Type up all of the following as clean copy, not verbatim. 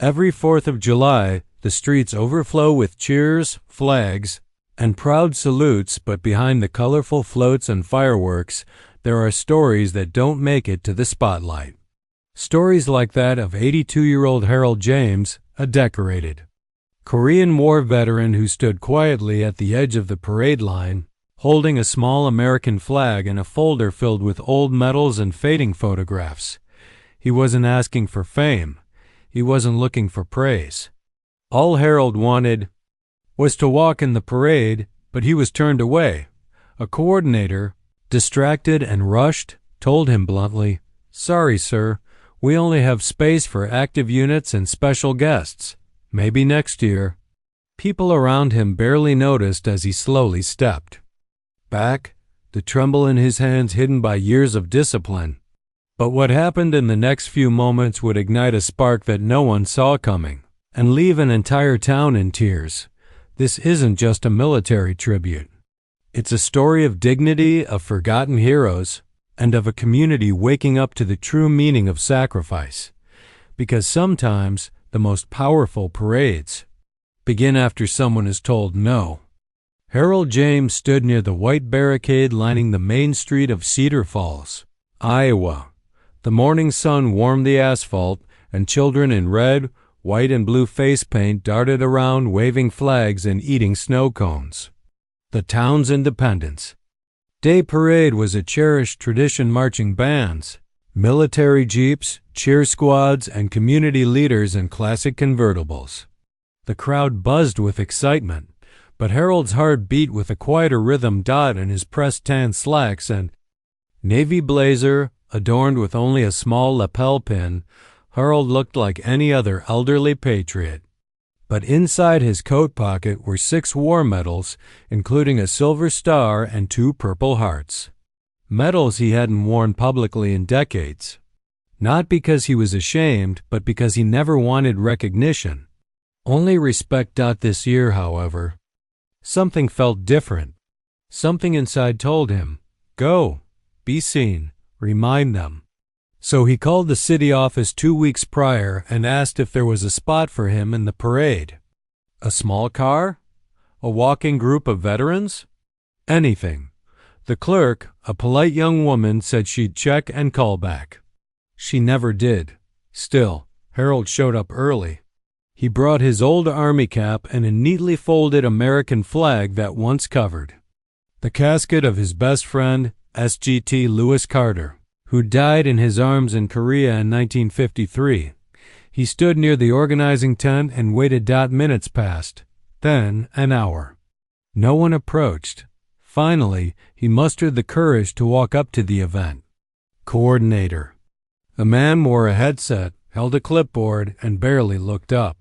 Every 4th of July, the streets overflow with cheers, flags, and proud salutes, but behind the colorful floats and fireworks, there are stories that don't make it to the spotlight. Stories like that of 82-year-old Harold James, a decorated Korean War veteran who stood quietly at the edge of the parade line, holding a small American flag and a folder filled with old medals and fading photographs. He wasn't asking for fame. He wasn't looking for praise. All Harold wanted was to walk in the parade, but he was turned away. A coordinator, distracted and rushed, told him bluntly, "Sorry, sir, we only have space for active units and special guests. Maybe next year." People around him barely noticed as he slowly stepped back, the tremble in his hands hidden by years of discipline. But what happened in the next few moments would ignite a spark that no one saw coming, and leave an entire town in tears. This isn't just a military tribute. It's a story of dignity, of forgotten heroes, and of a community waking up to the true meaning of sacrifice. Because sometimes the most powerful parades begin after someone is told no. Harold James stood near the white barricade lining the main street of Cedar Falls, Iowa. The morning sun warmed the asphalt, and children in red, white, and blue face paint darted around waving flags and eating snow cones. The town's Independence Day parade was a cherished tradition. Marching bands, military jeeps, cheer squads, and community leaders in classic convertibles. The crowd buzzed with excitement, but Harold's heart beat with a quieter rhythm. In his pressed tan slacks and navy blazer, adorned with only a small lapel pin, Harold looked like any other elderly patriot. But inside his coat pocket were 6 war medals, including a Silver Star and 2 Purple Hearts. Medals he hadn't worn publicly in decades. Not because he was ashamed, but because he never wanted recognition. Only respect. This year, however, something felt different. Something inside told him, "Go, be seen, remind them." So he called the city office 2 weeks prior and asked if there was a spot for him in the parade. A small car? A walking group of veterans? Anything. The clerk, a polite young woman, said she'd check and call back. She never did. Still, Harold showed up early. He brought his old army cap and a neatly folded American flag that once covered the casket of his best friend, SGT Lewis Carter, who died in his arms in Korea in 1953. He stood near the organizing tent and waited. Minutes passed, then an hour. No one approached. Finally, he mustered the courage to walk up to the event coordinator. The man wore a headset, held a clipboard, and barely looked up.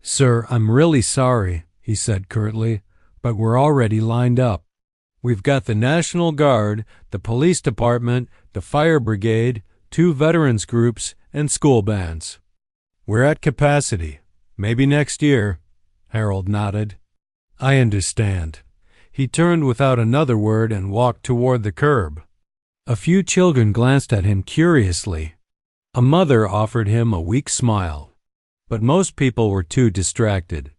"Sir, I'm really sorry," he said curtly, "but we're already lined up. We've got the National Guard, the police department, the fire brigade, 2 veterans groups, and school bands. We're at capacity. Maybe next year." Harold nodded. "I understand." He turned without another word and walked toward the curb. A few children glanced at him curiously. A mother offered him a weak smile. But most people were too distracted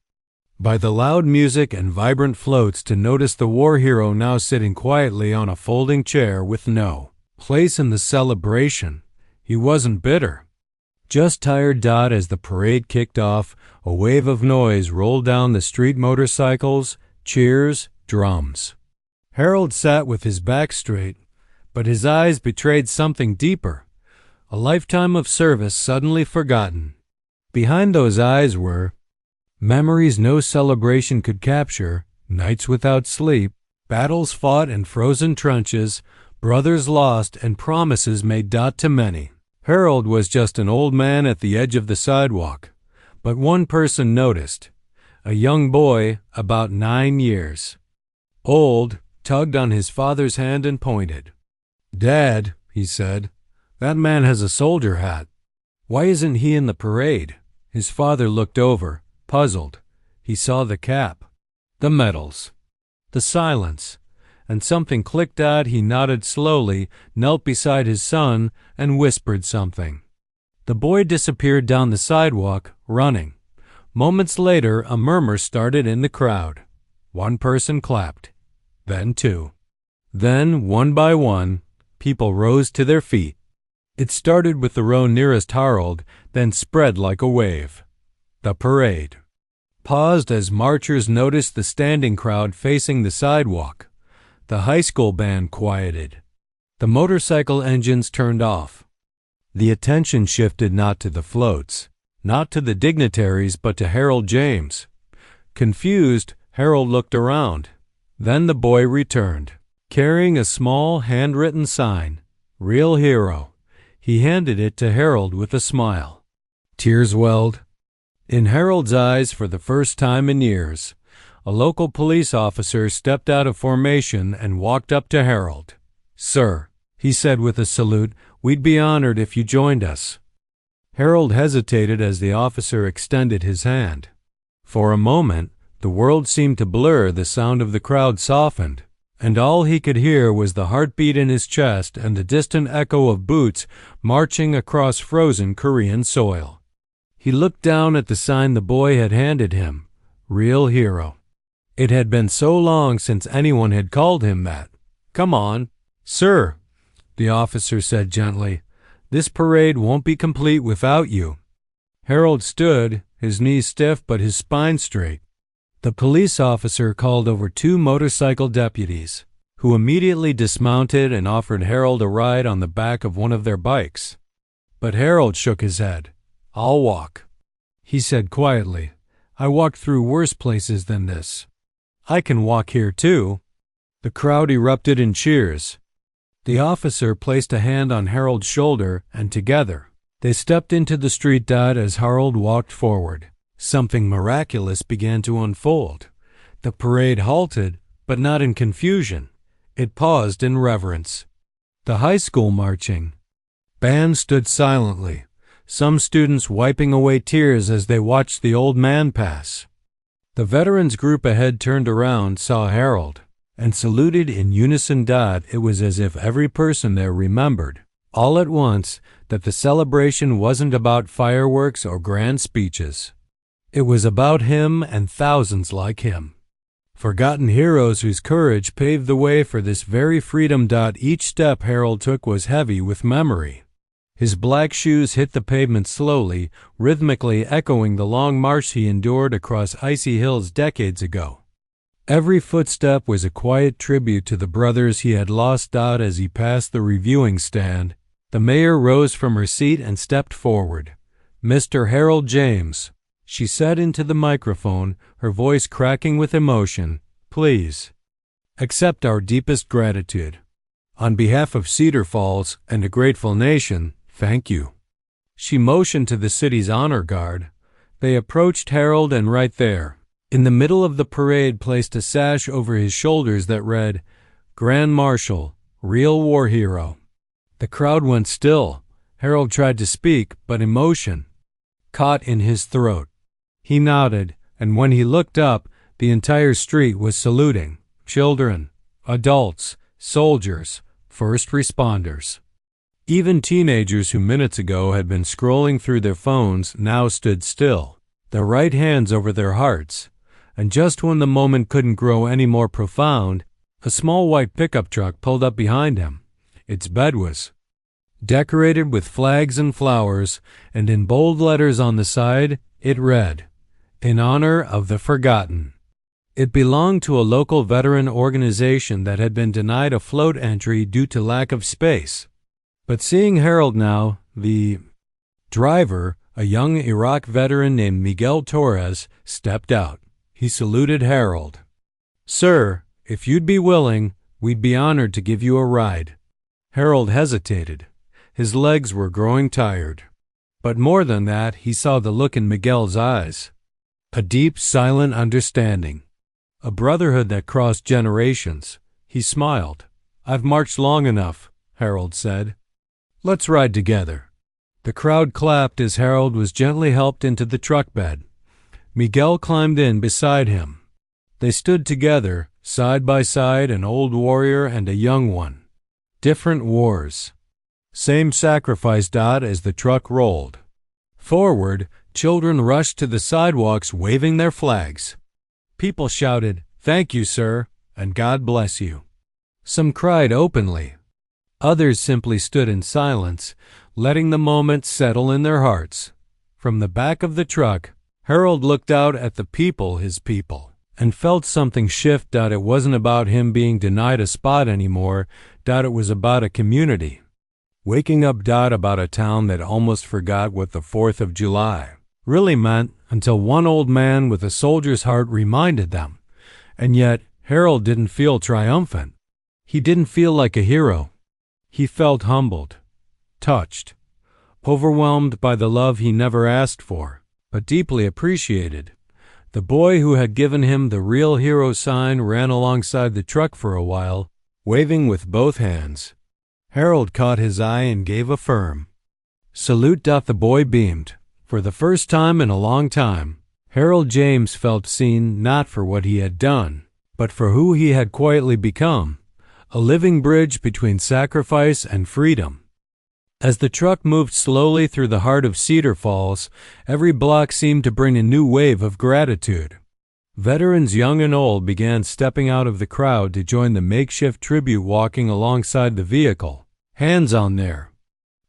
by the loud music and vibrant floats to notice the war hero now sitting quietly on a folding chair with no place in the celebration. He wasn't bitter, just tired. As the parade kicked off, a wave of noise rolled down the street. Motorcycles, cheers, drums. Harold sat with his back straight, but his eyes betrayed something deeper, a lifetime of service suddenly forgotten. Behind those eyes were memories no celebration could capture, nights without sleep, battles fought in frozen trenches, brothers lost, and promises made. To many, Harold was just an old man at the edge of the sidewalk. But one person noticed. A young boy, about 9 years old, tugged on his father's hand and pointed. "Dad," he said, "that man has a soldier hat. Why isn't he in the parade?" His father looked over, puzzled. He saw the cap, the medals, the silence, and something clicked. He nodded slowly, knelt beside his son, and whispered something. The boy disappeared down the sidewalk, running. Moments later, a murmur started in the crowd. One person clapped, then two. Then, one by one, people rose to their feet. It started with the row nearest Harold, then spread like a wave. The parade paused as marchers noticed the standing crowd facing the sidewalk. The high school band quieted. The motorcycle engines turned off. The attention shifted not to the floats, not to the dignitaries, but to Harold James. Confused, Harold looked around. Then the boy returned, carrying a small handwritten sign, "Real Hero." He handed it to Harold with a smile. Tears welled in Harold's eyes for the first time in years. A local police officer stepped out of formation and walked up to Harold. "Sir," he said with a salute, "we'd be honored if you joined us." Harold hesitated as the officer extended his hand. For a moment, the world seemed to blur, the sound of the crowd softened, and all he could hear was the heartbeat in his chest and the distant echo of boots marching across frozen Korean soil. He looked down at the sign the boy had handed him, "Real Hero." It had been so long since anyone had called him that. "Come on." "Sir," the officer said gently, "this parade won't be complete without you." Harold stood, his knees stiff but his spine straight. The police officer called over 2 motorcycle deputies, who immediately dismounted and offered Harold a ride on the back of one of their bikes. But Harold shook his head. "I'll walk," he said quietly. "I walked through worse places than this. I can walk here too." The crowd erupted in cheers. The officer placed a hand on Harold's shoulder, and together they stepped into the street. As Harold walked forward, something miraculous began to unfold. The parade halted, but not in confusion. It paused in reverence. The high school marching band stood silently, some students wiping away tears as they watched the old man pass. The veterans group ahead turned around, saw Harold, and saluted in unison. It was as if every person there remembered, all at once, that the celebration wasn't about fireworks or grand speeches. It was about him and thousands like him. Forgotten heroes whose courage paved the way for this very freedom. Each step Harold took was heavy with memory. His black shoes hit the pavement slowly, rhythmically echoing the long march he endured across icy hills decades ago. Every footstep was a quiet tribute to the brothers he had lost. As he passed the reviewing stand, the mayor rose from her seat and stepped forward. "Mr. Harold James," she said into the microphone, her voice cracking with emotion, "please accept our deepest gratitude. On behalf of Cedar Falls and a grateful nation, thank you." She motioned to the city's honor guard. They approached Harold and right there, in the middle of the parade, placed a sash over his shoulders that read, "Grand Marshal, Real War Hero." The crowd went still. Harold tried to speak, but emotion caught in his throat. He nodded, and when he looked up, the entire street was saluting. Children, adults, soldiers, first responders. Even teenagers who minutes ago had been scrolling through their phones now stood still, their right hands over their hearts. And just when the moment couldn't grow any more profound, a small white pickup truck pulled up behind him. Its bed was decorated with flags and flowers, and in bold letters on the side, it read, "In honor of the forgotten." It belonged to a local veteran organization that had been denied a float entry due to lack of space. But seeing Harold now, the driver, a young Iraq veteran named Miguel Torres, stepped out. He saluted Harold. "Sir, if you'd be willing, we'd be honored to give you a ride." Harold hesitated. His legs were growing tired. But more than that, he saw the look in Miguel's eyes. A deep, silent understanding. A brotherhood that crossed generations. He smiled. "I've marched long enough," Harold said. "Let's ride together." The crowd clapped as Harold was gently helped into the truck bed. Miguel climbed in beside him. They stood together, side by side, an old warrior and a young one. Different wars. Same sacrifice. As the truck rolled forward, Children rushed to the sidewalks waving their flags. People shouted, "Thank you, sir," and "God bless you." Some cried openly. Others simply stood in silence, letting the moment settle in their hearts. From the back of the truck, Harold looked out at the people, his people, and felt something shift. It wasn't about him being denied a spot anymore. It was about a community. Waking up. About a town that almost forgot what the 4th of July really meant until one old man with a soldier's heart reminded them. And yet, Harold didn't feel triumphant. He didn't feel like a hero. He felt humbled, touched, overwhelmed by the love he never asked for, but deeply appreciated. The boy who had given him the real hero sign ran alongside the truck for a while, waving with both hands. Harold caught his eye and gave a firm salute. The boy beamed. For the first time in a long time, Harold James felt seen, not for what he had done, but for who he had quietly become, a living bridge between sacrifice and freedom. As the truck moved slowly through the heart of Cedar Falls, every block seemed to bring a new wave of gratitude. Veterans young and old began stepping out of the crowd to join the makeshift tribute, walking alongside the vehicle, hands on their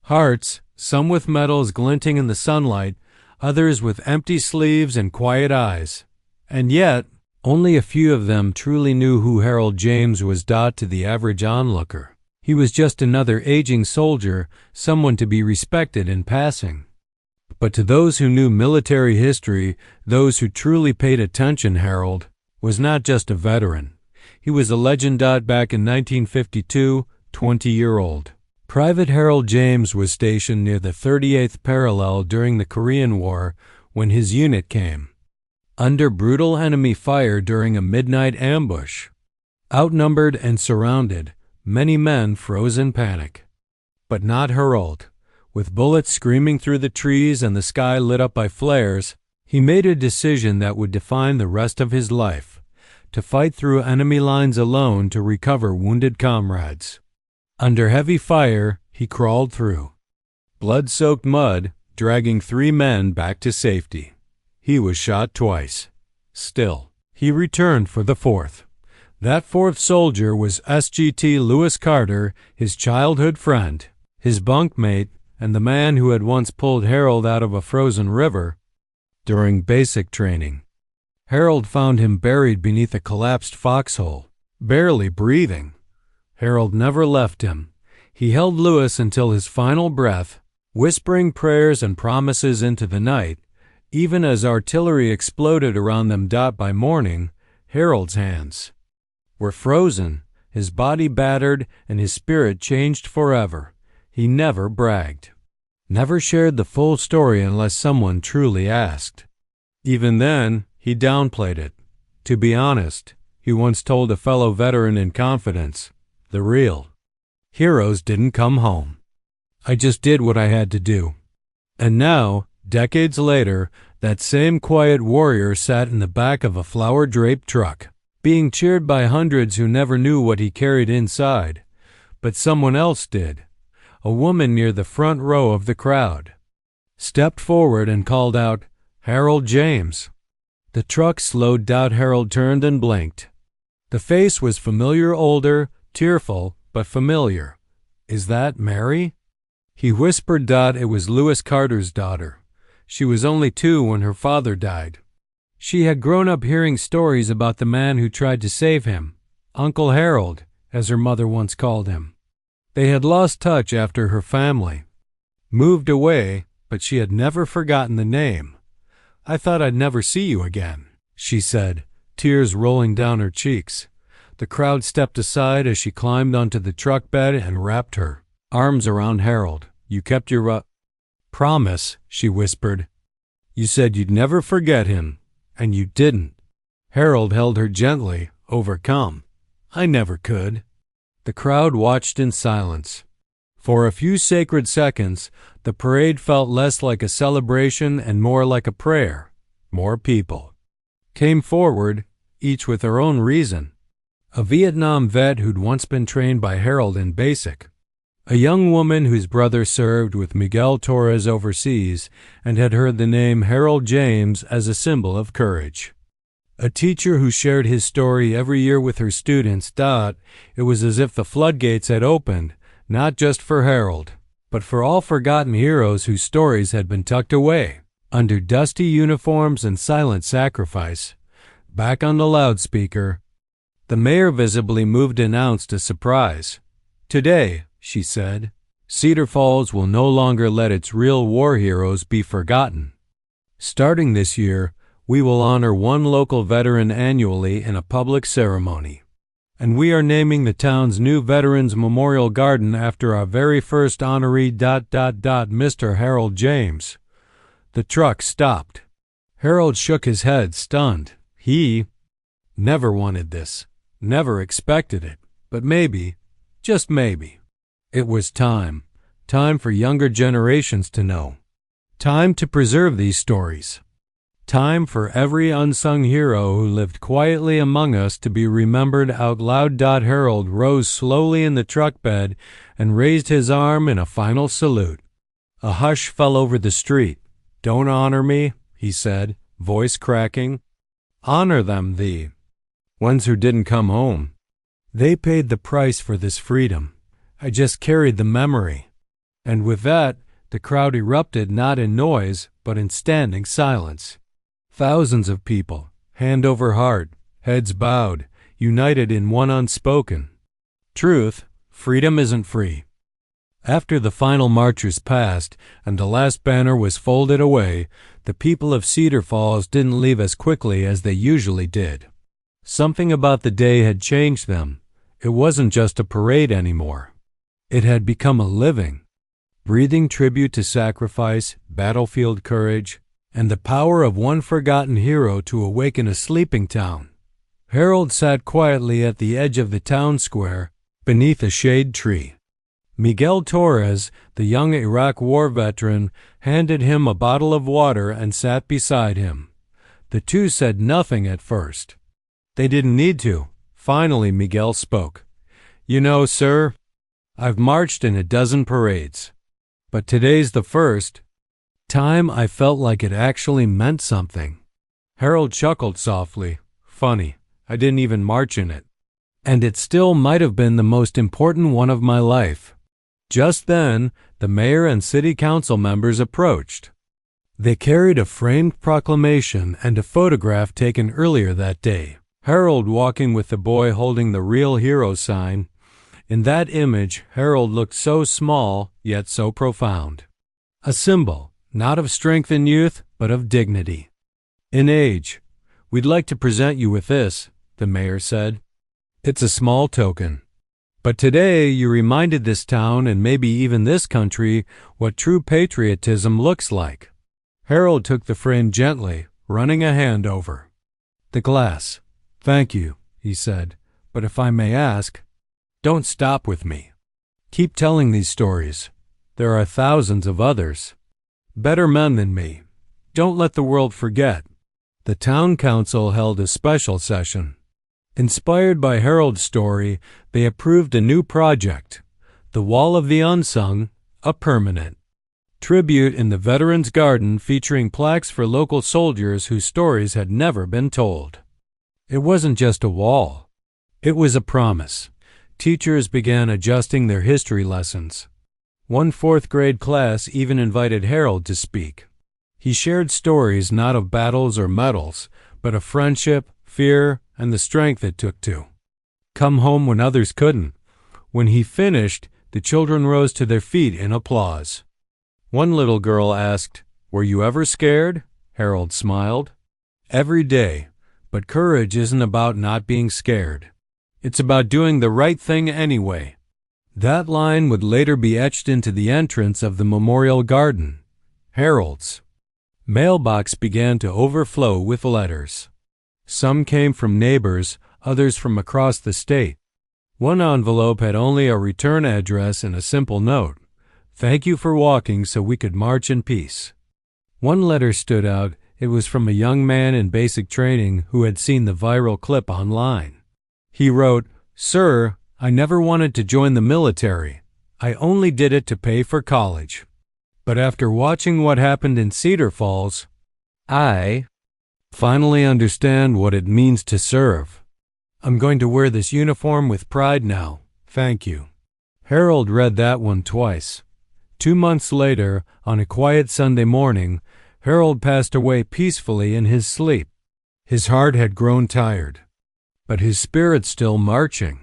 hearts, some with medals glinting in the sunlight, others with empty sleeves and quiet eyes. And yet, only a few of them truly knew who Harold James was. To the average onlooker, he was just another aging soldier, someone to be respected in passing. But to those who knew military history, those who truly paid attention, Harold was not just a veteran. He was a legend. Back in 1952, 20-year-old Private Harold James was stationed near the 38th parallel during the Korean War when his unit came under brutal enemy fire during a midnight ambush. Outnumbered and surrounded, many men froze in panic. But not Harold. With bullets screaming through the trees and the sky lit up by flares, he made a decision that would define the rest of his life: to fight through enemy lines alone to recover wounded comrades. Under heavy fire, he crawled through blood-soaked mud, dragging 3 men back to safety. He was shot twice. Still, he returned for the 4th. That 4th soldier was SGT Lewis Carter, his childhood friend, his bunkmate, and the man who had once pulled Harold out of a frozen river during basic training. Harold found him buried beneath a collapsed foxhole, barely breathing. Harold never left him. He held Lewis until his final breath, whispering prayers and promises into the night, even as artillery exploded around them. By morning, Harold's hands were frozen, his body battered, and his spirit changed forever. He never bragged, never shared the full story unless someone truly asked. Even then, he downplayed it. To be honest, he once told a fellow veteran in confidence, "The real heroes didn't come home. I just did what I had to do." And now, decades later, that same quiet warrior sat in the back of a flower-draped truck, being cheered by hundreds who never knew what he carried inside. But someone else did. A woman near the front row of the crowd stepped forward and called out, "Harold James." The truck slowed down. Harold turned and blinked. The face was familiar, older, tearful, but familiar. "Is that Mary?" He whispered. It was Lewis Carter's daughter. She was only 2 when her father died. She had grown up hearing stories about the man who tried to save him, Uncle Harold, as her mother once called him. They had lost touch after her family moved away, but she had never forgotten the name. "I thought I'd never see you again," she said, tears rolling down her cheeks. The crowd stepped aside as she climbed onto the truck bed and wrapped her arms around Harold. "You kept your promise," she whispered. "You said you'd never forget him, and you didn't." Harold held her gently, overcome. "I never could." The crowd watched in silence. For a few sacred seconds, the parade felt less like a celebration and more like a prayer. More people came forward, each with their own reason. A Vietnam vet who'd once been trained by Harold in basic, A young woman whose brother served with Miguel Torres overseas and had heard the name Harold James as a symbol of courage. A teacher who shared his story every year with her students thought it was as if the floodgates had opened, not just for Harold, but for all forgotten heroes whose stories had been tucked away under dusty uniforms and silent sacrifice. Back on the loudspeaker, the mayor visibly moved to announce a surprise. "Today," she said, "Cedar Falls will no longer let its real war heroes be forgotten. Starting this year, we will honor one local veteran annually in a public ceremony. And we are naming the town's new Veterans Memorial Garden after our very first honoree ... Mr. Harold James." The truck stopped. Harold shook his head, stunned. He never wanted this, never expected it, but maybe, just maybe, it was time for younger generations to know. Time to preserve these stories. Time for every unsung hero who lived quietly among us to be remembered out loud. Harold rose slowly in the truck bed and raised his arm in a final salute. A hush fell over the street. "Don't honor me," he said, voice cracking. "Honor them, the ones who didn't come home. They paid the price for this freedom. I just carried the memory." And with that, the crowd erupted not in noise, but in standing silence. Thousands of people, hand over heart, heads bowed, united in one unspoken truth: freedom isn't free. After the final marchers passed and the last banner was folded away, the people of Cedar Falls didn't leave as quickly as they usually did. Something about the day had changed them. It wasn't just a parade anymore. It had become a living, breathing tribute to sacrifice, battlefield courage, and the power of one forgotten hero to awaken a sleeping town. Harold sat quietly at the edge of the town square, beneath a shade tree. Miguel Torres, the young Iraq war veteran, handed him a bottle of water and sat beside him. The two said nothing at first. They didn't need to. Finally, Miguel spoke. "You know, sir, I've marched in a dozen parades, but today's the first time I felt like it actually meant something." Harold chuckled softly. "Funny, I didn't even march in it. And it still might have been the most important one of my life." Just then, the mayor and city council members approached. They carried a framed proclamation and a photograph taken earlier that day. Harold walking with the boy holding the Real Hero sign. In that image, Harold looked so small, yet so profound. A symbol, not of strength and youth, but of dignity. "In age, we'd like to present you with this," the mayor said. "It's a small token. But today you reminded this town and maybe even this country what true patriotism looks like." Harold took the frame gently, running a hand over the glass. "Thank you," he said, "but if I may ask, don't stop with me. Keep telling these stories. There are thousands of others, better men than me. Don't let the world forget." The town council held a special session. Inspired by Harold's story, they approved a new project, the Wall of the Unsung, a permanent tribute in the Veterans Garden featuring plaques for local soldiers whose stories had never been told. It wasn't just a wall. It was a promise. Teachers began adjusting their history lessons. One fourth-grade class even invited Harold to speak. He shared stories not of battles or medals, but of friendship, fear, and the strength it took to come home when others couldn't. When he finished, the children rose to their feet in applause. One little girl asked, "Were you ever scared?" Harold smiled. "Every day, but courage isn't about not being scared. It's about doing the right thing anyway." That line would later be etched into the entrance of the memorial garden. Harold's mailbox began to overflow with letters. Some came from neighbors, others from across the state. One envelope had only a return address and a simple note: "Thank you for walking so we could march in peace." One letter stood out. It was from a young man in basic training who had seen the viral clip online. He wrote, "Sir, I never wanted to join the military. I only did it to pay for college. But after watching what happened in Cedar Falls, I finally understand what it means to serve. I'm going to wear this uniform with pride now. Thank you." Harold read that one twice. 2 months later, on a quiet Sunday morning, Harold passed away peacefully in his sleep. His heart had grown tired, but his spirit still marching.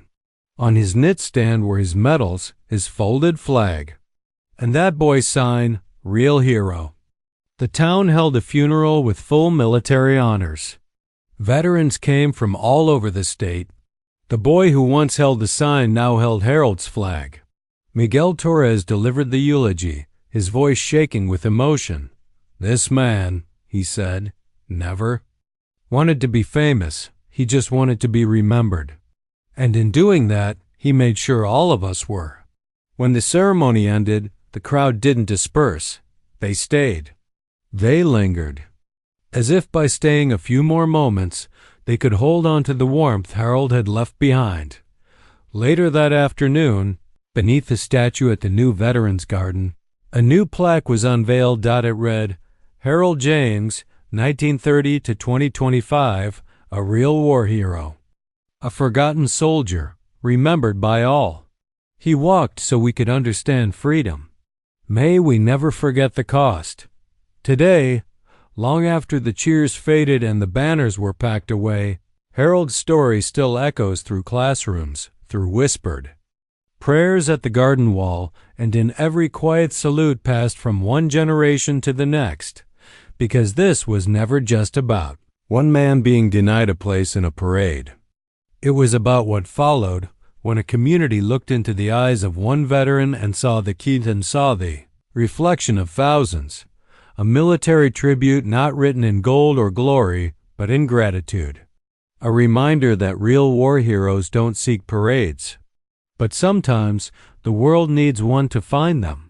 On his knitstand were his medals, his folded flag, and that boy's sign, "Real Hero." The town held a funeral with full military honors. Veterans came from all over the state. The boy who once held the sign now held Harold's flag. Miguel Torres delivered the eulogy, his voice shaking with emotion. "This man," he said, "never wanted to be famous. He just wanted to be remembered. And in doing that, he made sure all of us were." When the ceremony ended, the crowd didn't disperse. They stayed. They lingered. As if by staying a few more moments, they could hold on to the warmth Harold had left behind. Later that afternoon, beneath the statue at the new Veterans Garden, a new plaque was unveiled. It read, "Harold James, 1930 to 2025, a real war hero. A forgotten soldier, remembered by all. He walked so we could understand freedom. May we never forget the cost." Today, long after the cheers faded and the banners were packed away, Harold's story still echoes through classrooms, through whispered prayers at the garden wall, and in every quiet salute passed from one generation to the next, because this was never just about one man being denied a place in a parade. It was about what followed when a community looked into the eyes of one veteran and saw the Keaton saw the reflection of thousands, a military tribute not written in gold or glory, but in gratitude. A reminder that real war heroes don't seek parades, but sometimes the world needs one to find them.